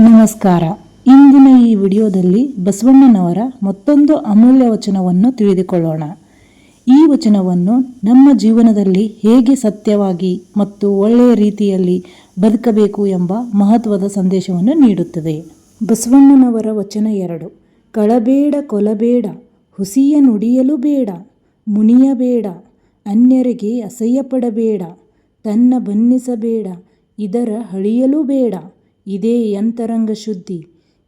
ನಮಸ್ಕಾರ. ಇಂದಿನ ಈ ವಿಡಿಯೋದಲ್ಲಿ ಬಸವಣ್ಣನವರ ಮತ್ತೊಂದು ಅಮೂಲ್ಯ ವಚನವನ್ನು ತಿಳಿದುಕೊಳ್ಳೋಣ. ಈ ವಚನವನ್ನು ನಮ್ಮ ಜೀವನದಲ್ಲಿ ಹೇಗೆ ಸತ್ಯವಾಗಿ ಮತ್ತು ಒಳ್ಳೆಯ ರೀತಿಯಲ್ಲಿ ಬದುಕಬೇಕು ಎಂಬ ಮಹತ್ವದ ಸಂದೇಶವನ್ನು ನೀಡುತ್ತದೆ. ಬಸವಣ್ಣನವರ ವಚನ 2. ಕಳಬೇಡ ಕೊಲಬೇಡ, ಹುಸಿಯ ನುಡಿಯಲು ಬೇಡ, ಮುನಿಯಬೇಡ, ಅನ್ಯರಿಗೆ ಅಸಹ್ಯಪಡಬೇಡ, ತನ್ನ ಬನ್ನಿಸಬೇಡ, ಇದರ ಹಳಿಯಲು ಬೇಡ. ಇದೇ ಅಂತರಂಗ ಶುದ್ಧಿ,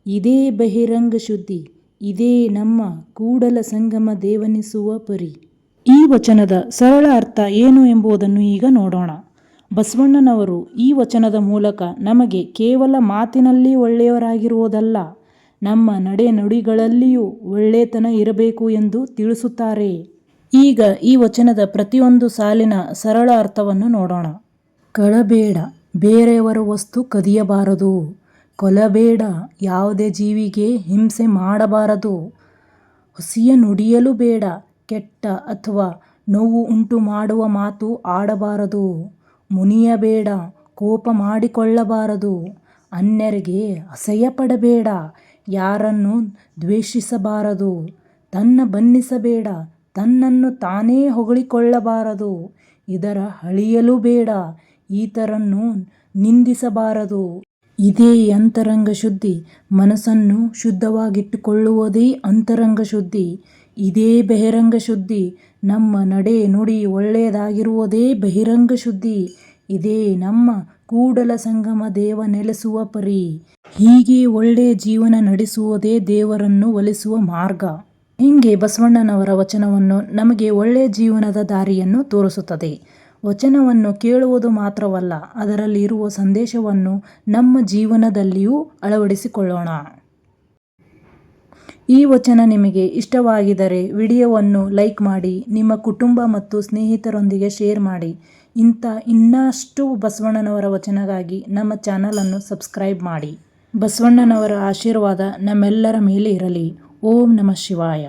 ಇದೇ ಬಹಿರಂಗ ಶುದ್ಧಿ, ಇದೇ ನಮ್ಮ ಕೂಡಲ ಸಂಗಮ ದೇವನಿಸುವ ಪರಿ. ಈ ವಚನದ ಸರಳ ಅರ್ಥ ಏನು ಎಂಬುದನ್ನು ಈಗ ನೋಡೋಣ. ಬಸವಣ್ಣನವರು ಈ ವಚನದ ಮೂಲಕ ನಮಗೆ ಕೇವಲ ಮಾತಿನಲ್ಲಿ ಒಳ್ಳೆಯವರಾಗಿರುವುದಲ್ಲ, ನಮ್ಮ ನಡೆ ನುಡಿಗಳಲ್ಲಿಯೂ ಒಳ್ಳೆತನ ಇರಬೇಕು ಎಂದು ತಿಳಿಸುತ್ತಾರೆ. ಈಗ ಈ ವಚನದ ಪ್ರತಿಯೊಂದು ಸಾಲಿನ ಸರಳ ಅರ್ಥವನ್ನು ನೋಡೋಣ. ಕಳಬೇಡ, ಬೇರೆಯವರ ವಸ್ತು ಕದಿಯಬಾರದು. ಕೊಲಬೇಡ, ಯಾವುದೇ ಜೀವಿಗೆ ಹಿಂಸೆ ಮಾಡಬಾರದು. ಹುಸಿಯ ನುಡಿಯಲು ಬೇಡ, ಕೆಟ್ಟ ಅಥವಾ ನೋವು ಉಂಟು ಮಾಡುವ ಮಾತು ಆಡಬಾರದು. ಮುನಿಯಬೇಡ, ಕೋಪ ಮಾಡಿಕೊಳ್ಳಬಾರದು. ಅನ್ಯರಿಗೆ ಅಸಹ್ಯಪಡಬೇಡ, ಯಾರನ್ನು ದ್ವೇಷಿಸಬಾರದು. ತನ್ನ ಬನ್ನಿಸಬೇಡ, ತನ್ನನ್ನು ತಾನೇ ಹೊಗಳಿಕೊಳ್ಳಬಾರದು. ಇದರ ಹಳಿಯಲು ಬೇಡ, ಈತರನ್ನು ನಿಂದಿಸಬಾರದು. ಇದೇ ಅಂತರಂಗ ಶುದ್ಧಿ, ಮನಸ್ಸನ್ನು ಶುದ್ಧವಾಗಿಟ್ಟುಕೊಳ್ಳುವುದೇ ಅಂತರಂಗ ಶುದ್ಧಿ. ಇದೇ ಬಹಿರಂಗ ಶುದ್ಧಿ, ನಮ್ಮ ನಡೆ ನುಡಿ ಒಳ್ಳೆಯದಾಗಿರುವುದೇ ಬಹಿರಂಗ ಶುದ್ಧಿ. ಇದೇ ನಮ್ಮ ಕೂಡಲ ಸಂಗಮ ದೇವ ನೆಲೆಸುವ ಪರಿ. ಹೀಗೆ ಒಳ್ಳೆಯ ಜೀವನ ನಡೆಸುವುದೇ ದೇವರನ್ನು ಒಲಿಸುವ ಮಾರ್ಗ. ಹೀಗೆ ಬಸವಣ್ಣನವರ ವಚನವನ್ನು ನಮಗೆ ಒಳ್ಳೆಯ ಜೀವನದ ದಾರಿಯನ್ನು ತೋರಿಸುತ್ತದೆ. ವಚನವನ್ನು ಕೇಳುವುದು ಮಾತ್ರವಲ್ಲ, ಅದರಲ್ಲಿ ಇರುವ ಸಂದೇಶವನ್ನು ನಮ್ಮ ಜೀವನದಲ್ಲಿಯೂ ಅಳವಡಿಸಿಕೊಳ್ಳೋಣ. ಈ ವಚನ ನಿಮಗೆ ಇಷ್ಟವಾಗಿದ್ದರೆ ವಿಡಿಯೋವನ್ನು ಲೈಕ್ ಮಾಡಿ, ನಿಮ್ಮ ಕುಟುಂಬ ಮತ್ತು ಸ್ನೇಹಿತರೊಂದಿಗೆ ಶೇರ್ ಮಾಡಿ. ಇನ್ನಷ್ಟು ಬಸವಣ್ಣನವರ ವಚನಗಾಗಿ ನಮ್ಮ ಚಾನಲನ್ನು ಸಬ್ಸ್ಕ್ರೈಬ್ ಮಾಡಿ. ಬಸವಣ್ಣನವರ ಆಶೀರ್ವಾದ ನಮ್ಮೆಲ್ಲರ ಮೇಲೆ ಇರಲಿ. ಓಂ ನಮಃ ಶಿವಾಯ.